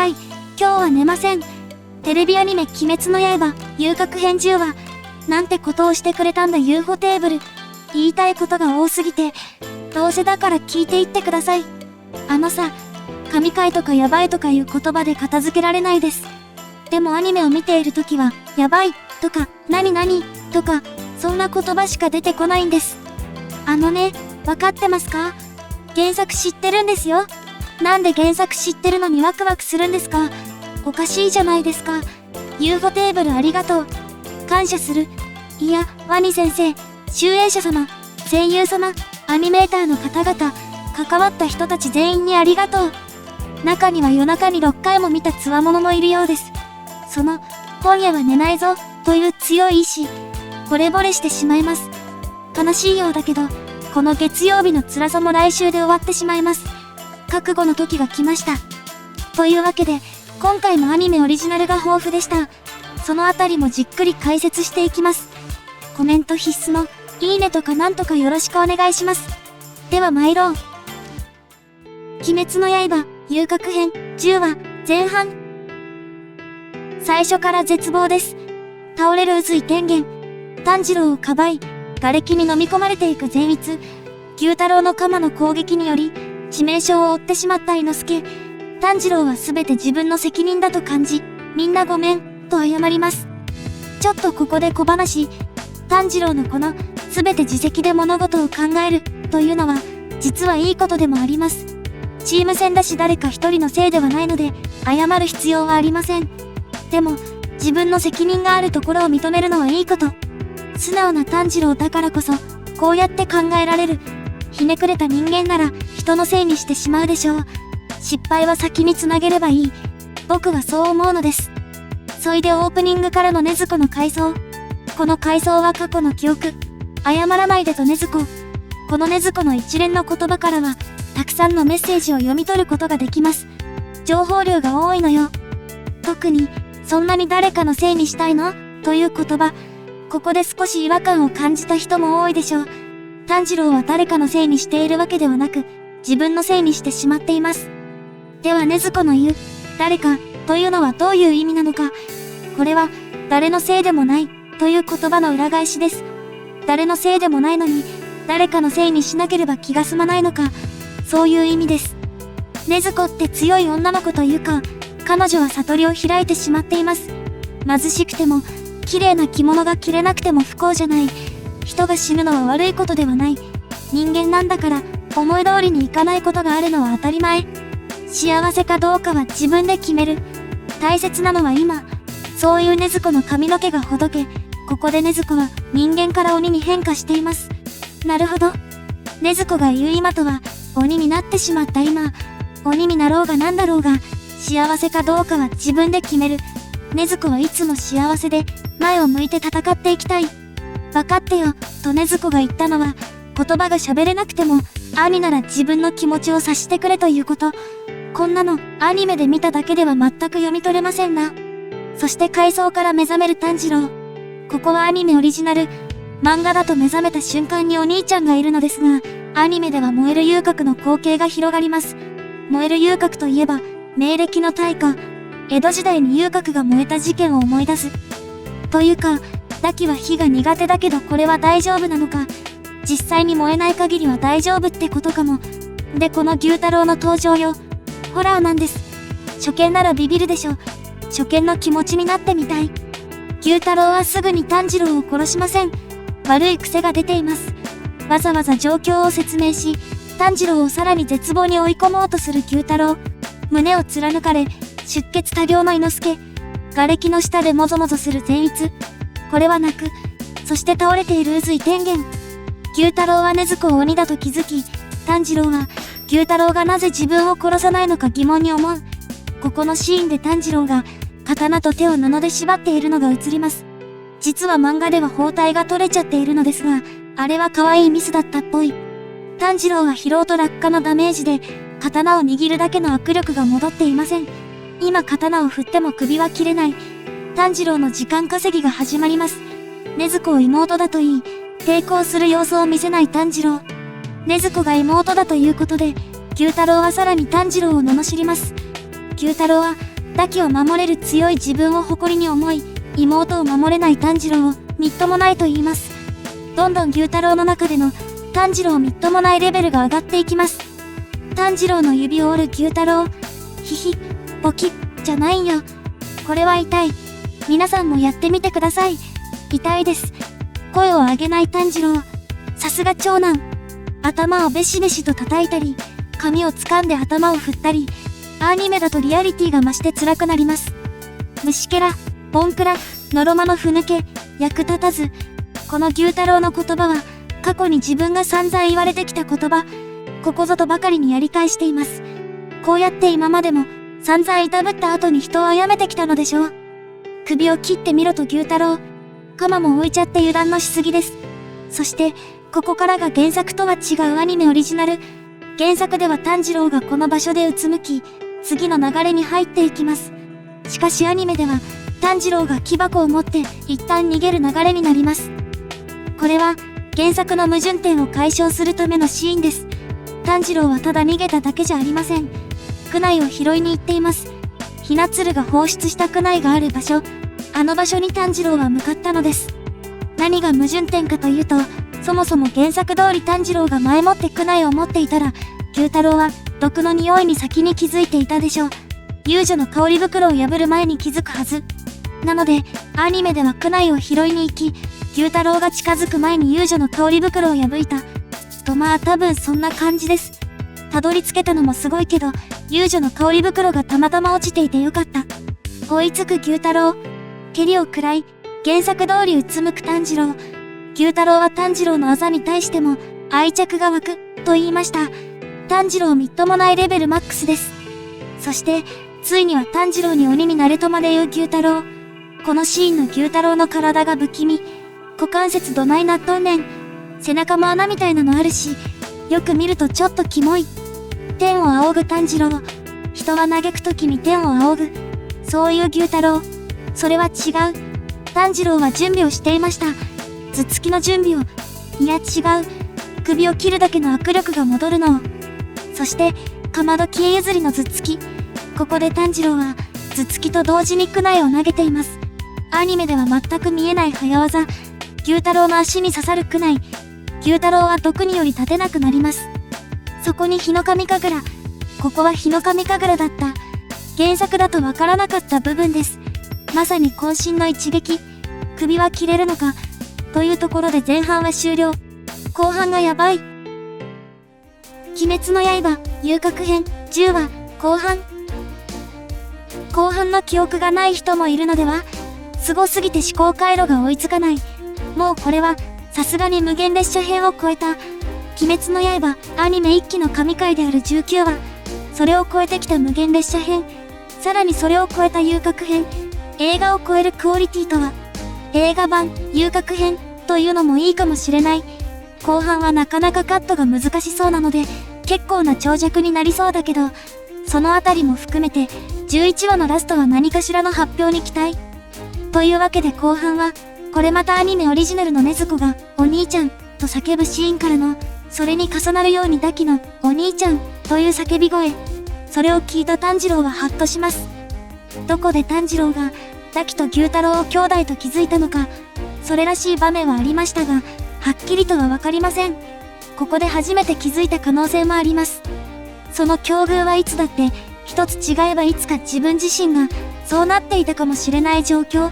い。今日は寝ません。テレビアニメ鬼滅の刃、遊郭編10話。なんてことをしてくれたんだ UFO テーブル。言いたいことが多すぎて、どうせだから聞いていってください。あのさ、神回とかやばいとかいう言葉で片付けられないです。でもアニメを見ているときは、やばいとか、何々とか、そんな言葉しか出てこないんです。わかってますか？原作知ってるんですよ。なんで原作知ってるのにワクワクするんですか？おかしいじゃないですか。UFO テーブルありがとう。感謝する。いや、ワニ先生、集英社様、声優様、アニメーターの方々、関わった人たち全員にありがとう。中には夜中に6回も見た強者もいるようです。今夜は寝ないぞ、という強い意志、惚れ惚れしてしまいます。悲しいようだけど、この月曜日の辛さも来週で終わってしまいます。覚悟の時が来ました。というわけで、今回もアニメオリジナルが豊富でした。そのあたりもじっくり解説していきます。コメント必須の、いいねとかなんとかよろしくお願いします。では参ろう。鬼滅の刃、遊郭編、10話、前半。最初から絶望です。倒れる宇髄天元。炭治郎をかばい、瓦礫に飲み込まれていく善逸。牛太郎の鎌の攻撃により、致命傷を負ってしまった伊之助。炭治郎はすべて自分の責任だと感じ、みんなごめん、と謝ります。ちょっとここで小話。炭治郎のこの、すべて自責で物事を考える、というのは、実はいいことでもあります。チーム戦だし誰か一人のせいではないので、謝る必要はありません。でも、自分の責任があるところを認めるのはいいこと。素直な炭治郎だからこそ、こうやって考えられる。ひねくれた人間なら、人のせいにしてしまうでしょう。失敗は先につなげればいい。僕はそう思うのです。そいでオープニングからの禰豆子の回想。この回想は過去の記憶。謝らないでと禰豆子。この禰豆子の一連の言葉からは、たくさんのメッセージを読み取ることができます。情報量が多いのよ。特に、そんなに誰かのせいにしたいの？という言葉。ここで少し違和感を感じた人も多いでしょう。炭治郎は誰かのせいにしているわけではなく、自分のせいにしてしまっています。では禰豆子の言う、誰か、というのはどういう意味なのか。これは、誰のせいでもない、という言葉の裏返しです。誰のせいでもないのに、誰かのせいにしなければ気が済まないのか、そういう意味です。禰豆子って強い女の子というか、彼女は悟りを開いてしまっています。貧しくても、綺麗な着物が着れなくても不幸じゃない。人が死ぬのは悪いことではない。人間なんだから、思い通りにいかないことがあるのは当たり前。幸せかどうかは自分で決める。大切なのは今。そういう禰豆子の髪の毛がほどけ、ここで禰豆子は人間から鬼に変化しています。なるほど。禰豆子が言う今とは、鬼になってしまった今。鬼になろうがなんだろうが、幸せかどうかは自分で決める。禰豆子はいつも幸せで、前を向いて戦っていきたい。分かってよ、と禰豆子が言ったのは、言葉が喋れなくても、兄なら自分の気持ちを察してくれということ。こんなの、アニメで見ただけでは全く読み取れませんな。そして回想から目覚める炭治郎。ここはアニメオリジナル。漫画だと目覚めた瞬間にお兄ちゃんがいるのですが、アニメでは燃える遊郭の光景が広がります。燃える遊郭といえば、明暦の大火。江戸時代に遊郭が燃えた事件を思い出す。というか、ダキは火が苦手だけどこれは大丈夫なのか。実際に燃えない限りは大丈夫ってことかも。で、この牛太郎の登場よ。ホラーなんです。初見ならビビるでしょ。初見の気持ちになってみたい。牛太郎はすぐに炭治郎を殺しません。悪い癖が出ています。わざわざ状況を説明し、炭治郎をさらに絶望に追い込もうとする牛太郎。胸を貫かれ、出血多量の伊之助。瓦礫の下でもぞもぞする善逸。これは泣く。そして倒れている宇髄天元。牛太郎は禰豆子を鬼だと気づき、炭治郎は牛太郎がなぜ自分を殺さないのか疑問に思う。ここのシーンで炭治郎が刀と手を布で縛っているのが映ります。実は漫画では包帯が取れちゃっているのですが、あれは可愛いミスだったっぽい。炭治郎は疲労と落下のダメージで刀を握るだけの握力が戻っていません。今刀を振っても首は切れない。炭治郎の時間稼ぎが始まります。禰豆子を妹だと言い、抵抗する様子を見せない炭治郎。禰豆子が妹だということで、牛太郎はさらに炭治郎を罵ります。牛太郎はダキを守れる強い自分を誇りに思い、妹を守れない炭治郎をみっともないと言います。どんどん牛太郎の中での炭治郎みっともないレベルが上がっていきます。炭治郎の指を折る牛太郎。ひひ、ポキッ、じゃないよ。これは痛い。皆さんもやってみてください。痛いです。声を上げない炭治郎。さすが長男。頭をベシベシと叩いたり、髪を掴んで頭を振ったり、アニメだとリアリティが増して辛くなります。虫けら、ボンクラ、のろまのふぬけ、役立たず。この牛太郎の言葉は、過去に自分が散々言われてきた言葉、ここぞとばかりにやり返しています。こうやって今までも、散々いたぶった後に人を殺めてきたのでしょう。首を切ってみろと牛太郎。鎌も置いちゃって油断のしすぎです。そして、ここからが原作とは違うアニメオリジナル。原作では炭治郎がこの場所でうつむき、次の流れに入っていきます。しかしアニメでは、炭治郎が木箱を持って一旦逃げる流れになります。これは、原作の矛盾点を解消するためのシーンです。炭治郎はただ逃げただけじゃありません。クナイを拾いに行っています。ひなつるが放出したクナイがある場所、あの場所に炭治郎は向かったのです。何が矛盾点かというと、そもそも原作通り炭治郎が前もってクナイを持っていたら、牛太郎は毒の匂いに先に気づいていたでしょう。遊女の香り袋を破る前に気づくはず。なので、アニメではクナイを拾いに行き、牛太郎が近づく前に遊女の香り袋を破いた。とまあ多分そんな感じです。たどり着けたのもすごいけど、遊女の香り袋がたまたま落ちていてよかった。追いつく牛太郎。蹴りを食らい、原作通りうつむく炭治郎。牛太郎は炭治郎の技に対しても愛着が湧くと言いました。炭治郎みっともないレベルマックスです。そして、ついには炭治郎に鬼になれとまで言う牛太郎。このシーンの牛太郎の体が不気味。股関節どないなっとんねん。背中も穴みたいなのあるし、よく見るとちょっとキモい。天を仰ぐ炭治郎。人は嘆くときに天を仰ぐ。そういう牛太郎。それは違う。炭治郎は準備をしていました。頭突きの準備を。いや違う。首を切るだけの握力が戻るのを。そして、かまど消え譲りの頭突き。ここで炭治郎は、頭突きと同時にクナイを投げています。アニメでは全く見えない早技。牛太郎の足に刺さるクナイ。牛太郎は毒により立てなくなります。そこに日の神神楽。ここは日の神神楽だった。原作だとわからなかった部分です。まさに渾身の一撃。首は切れるのか。というところで前半は終了。後半がやばい。鬼滅の刃、遊郭編、10話、後半。後半の記憶がない人もいるのでは？すごすぎて思考回路が追いつかない。もうこれは、さすがに無限列車編を超えた。鬼滅の刃、アニメ1期の神回である19話。それを超えてきた無限列車編。さらにそれを超えた遊郭編。映画を超えるクオリティとは。映画版、遊郭編、というのもいいかもしれない。後半はなかなかカットが難しそうなので、結構な長尺になりそうだけど、そのあたりも含めて、11話のラストは何かしらの発表に期待。というわけで後半は、これまたアニメオリジナルの禰豆子が、お兄ちゃん、と叫ぶシーンからの、それに重なるようにダキの、お兄ちゃん、という叫び声。それを聞いた炭治郎はハッとします。どこで炭治郎が、ダキと牛太郎を兄弟と気づいたのか、それらしい場面はありましたが、はっきりとはわかりません。ここで初めて気づいた可能性もあります。その境遇はいつだって、一つ違えばいつか自分自身が、そうなっていたかもしれない状況。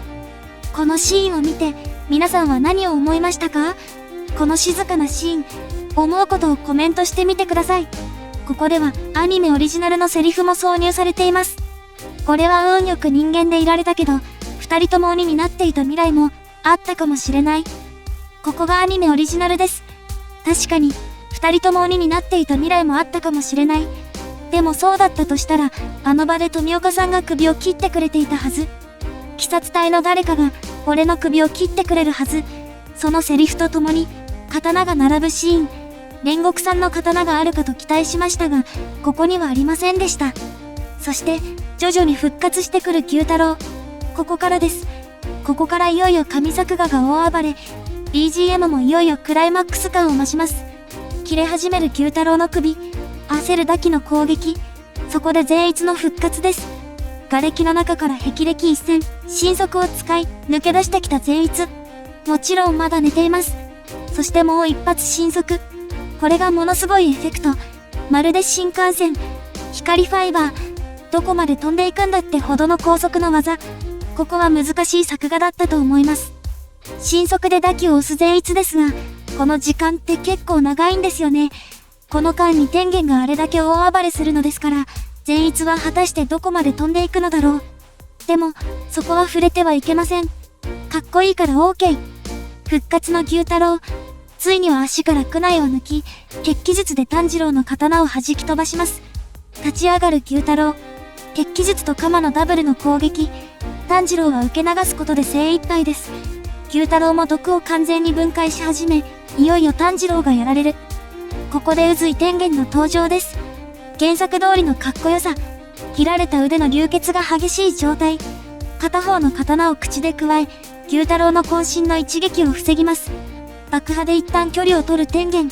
このシーンを見て、皆さんは何を思いましたか？この静かなシーン、思うことをコメントしてみてください。ここでは、アニメオリジナルのセリフも挿入されています。これは運よく人間でいられたけど、二人とも鬼になっていた未来も、あったかもしれない。ここがアニメオリジナルです。確かに、二人とも鬼になっていた未来もあったかもしれない。でもそうだったとしたら、あの場で富岡さんが首を切ってくれていたはず。鬼殺隊の誰かが、俺の首を切ってくれるはず。そのセリフとともに、刀が並ぶシーン。煉獄さんの刀があるかと期待しましたが、ここにはありませんでした。そして、徐々に復活してくる牛太郎。ここからです。ここからいよいよ神作画が大暴れ。BGM もいよいよクライマックス感を増します。切れ始める牛太郎の首。焦るダキの攻撃。そこで善逸の復活です。瓦礫の中から霹靂一閃、神速を使い、抜け出してきた善逸。もちろんまだ寝ています。そしてもう一発神速。これがものすごいエフェクト。まるで新幹線、光ファイバー。どこまで飛んでいくんだってほどの高速の技。ここは難しい作画だったと思います。神速で打機を押す善逸ですが、この時間って結構長いんですよね。この間に天元があれだけ大暴れするのですから、善逸は果たしてどこまで飛んでいくのだろう。でも、そこは触れてはいけません。かっこいいから OK。復活の牛太郎。ついには足から苦内を抜き、血気術で炭治郎の刀を弾き飛ばします。立ち上がる牛太郎。血気術と鎌のダブルの攻撃。炭治郎は受け流すことで精一杯です。牛太郎も毒を完全に分解し始め、いよいよ炭治郎がやられる。ここで宇髄天元の登場です。原作通りのかっこよさ。切られた腕の流血が激しい状態。片方の刀を口でくわえ、牛太郎の渾身の一撃を防ぎます。爆破で一旦距離を取る天元。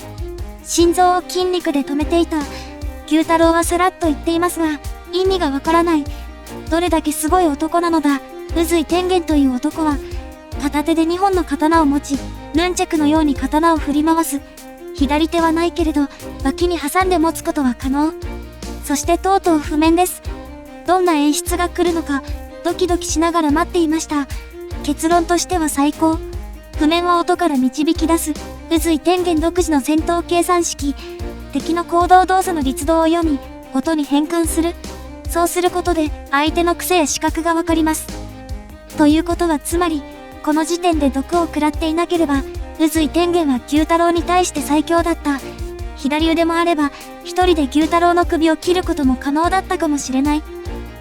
心臓を筋肉で止めていた。牛太郎はさらっと言っていますが、意味がわからない。どれだけすごい男なのだ。宇髄天元という男は、片手で2本の刀を持ち、ヌンチャクのように刀を振り回す。左手はないけれど、脇に挟んで持つことは可能。そしてとうとう譜面です。どんな演出が来るのか、ドキドキしながら待っていました。結論としては最高。譜面は音から導き出す、宇髄天元独自の戦闘計算式。敵の行動動作の律動を読み、音に変換する。そうすることで、相手の癖や視覚がわかります。ということはつまり、この時点で毒を食らっていなければ、宇髄天元は牛太郎に対して最強だった。左腕もあれば、一人で牛太郎の首を切ることも可能だったかもしれない。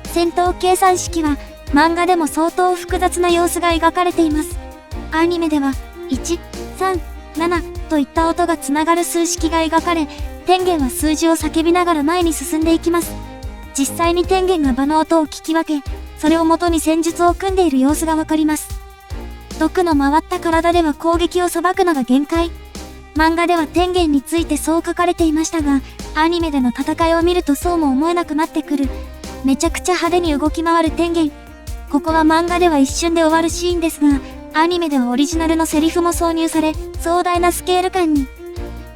戦闘計算式は、漫画でも相当複雑な様子が描かれています。アニメでは、1、3、7といった音がつながる数式が描かれ、天元は数字を叫びながら前に進んでいきます。実際に天元が場の音を聞き分け、それを元に戦術を組んでいる様子がわかります。毒の回った体では攻撃を裁くのが限界。漫画では天元についてそう書かれていましたが、アニメでの戦いを見るとそうも思えなくなってくる。めちゃくちゃ派手に動き回る天元。ここは漫画では一瞬で終わるシーンですが、アニメではオリジナルのセリフも挿入され、壮大なスケール感に。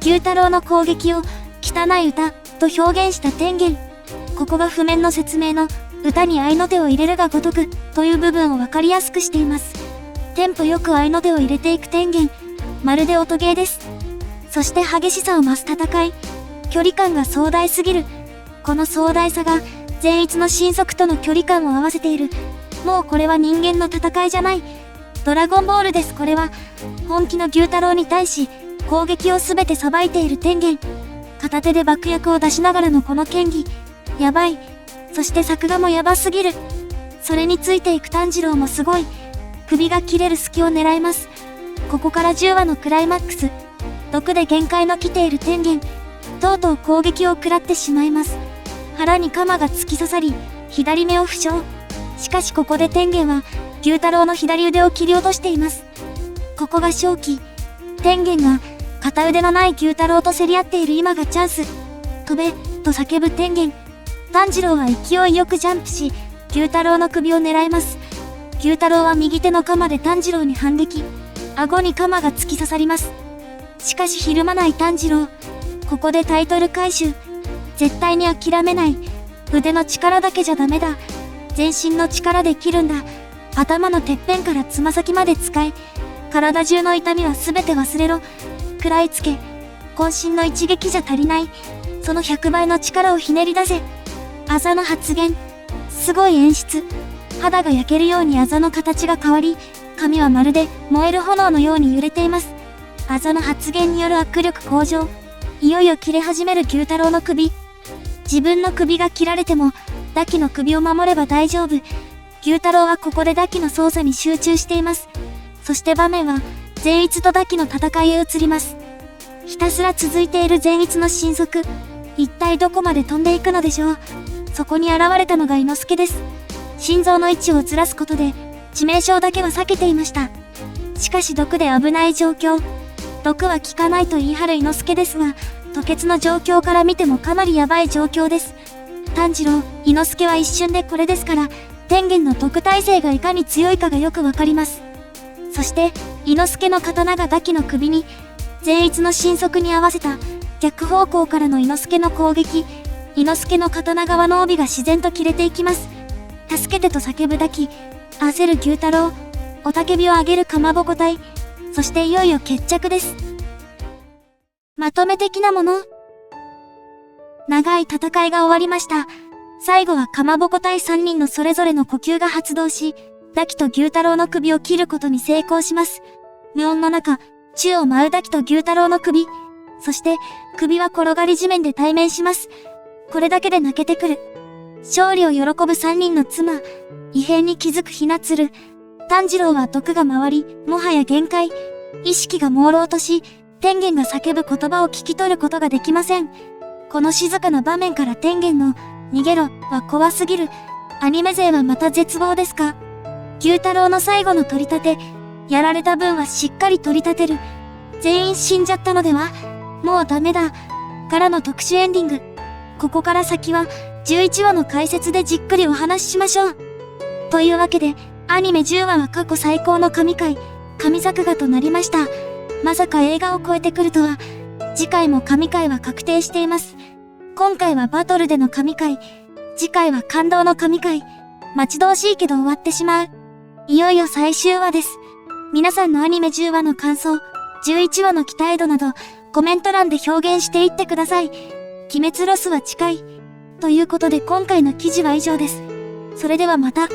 牛太郎の攻撃を、汚い歌、と表現した天元。ここが譜面の説明の、歌に合いの手を入れるが如く、という部分をわかりやすくしています。テンポよく合いの手を入れていく天元。まるで音ゲーです。そして激しさを増す戦い。距離感が壮大すぎる。この壮大さが、善逸の神速との距離感を合わせている。もうこれは人間の戦いじゃない。ドラゴンボールです。これは、本気の牛太郎に対し、攻撃をすべてさばいている天元。片手で爆薬を出しながらのこの剣技。やばい。そして作画もやばすぎる。それについていく炭治郎もすごい。首が切れる隙を狙います。ここから10話のクライマックス。毒で限界の来ている天元。とうとう攻撃を食らってしまいます。腹に鎌が突き刺さり、左目を負傷。しかしここで天元は、牛太郎の左腕を切り落としています。ここが正気。天元が、片腕のない牛太郎と競り合っている今がチャンス。飛べ、と叫ぶ天元。炭治郎は勢いよくジャンプし、牛太郎の首を狙います。牛太郎は右手の鎌で炭治郎に反撃。顎に鎌が突き刺さります。しかしひるまない炭治郎。ここでタイトル回収。絶対に諦めない。腕の力だけじゃダメだ。全身の力で切るんだ。頭のてっぺんからつま先まで使い、体中の痛みはすべて忘れろ。食らいつけ。渾身の一撃じゃ足りない。その100倍の力をひねり出せ。あざの発言。すごい演出。肌が焼けるようにあざの形が変わり、髪はまるで燃える炎のように揺れています。あざの発言による握力向上。いよいよ切れ始める牛太郎の首。自分の首が切られても、ダキの首を守れば大丈夫。牛太郎はここでダキの操作に集中しています。そして場面は、善逸とダキの戦いへ移ります。ひたすら続いている善逸の神速。一体どこまで飛んでいくのでしょう。そこに現れたのが伊之助です。心臓の位置をずらすことで、致命傷だけは避けていました。しかし毒で危ない状況。毒は効かないと言い張る伊之助ですが、吐血の状況から見てもかなりやばい状況です。炭治郎、伊之助は一瞬でこれですから、天元の特待生がいかに強いかがよくわかります。そして、伊之助の刀がダキの首に、善逸の神速に合わせた、逆方向からの伊之助の攻撃、伊之助の刀側の帯が自然と切れていきます。助けてと叫ぶダキ、焦る牛太郎、雄たけびを上げるかまぼこ隊、そしていよいよ決着です。まとめ的なもの。長い戦いが終わりました。最後はかまぼこ隊3人のそれぞれの呼吸が発動し、ダキと牛太郎の首を切ることに成功します。無音の中、宙を舞うダキと牛太郎の首。そして、首は転がり地面で対面します。これだけで泣けてくる。勝利を喜ぶ3人の妻。異変に気づくひなつる。炭治郎は毒が回り、もはや限界。意識が朦朧とし、天元が叫ぶ言葉を聞き取ることができません。この静かな場面から天元の、逃げろ、は怖すぎる。アニメ勢はまた絶望ですか？牛太郎の最後の取り立て。やられた分はしっかり取り立てる。全員死んじゃったのでは？もうダメだ。からの特殊エンディング。ここから先は、11話の解説でじっくりお話ししましょう。というわけで、アニメ10話は過去最高の神回、神作画となりました。まさか映画を超えてくるとは、次回も神回は確定しています。今回はバトルでの神回、次回は感動の神回、待ち遠しいけど終わってしまう。いよいよ最終話です。皆さんのアニメ10話の感想、11話の期待度など、コメント欄で表現していってください。鬼滅ロスは近い。ということで今回の記事は以上です。それではまた。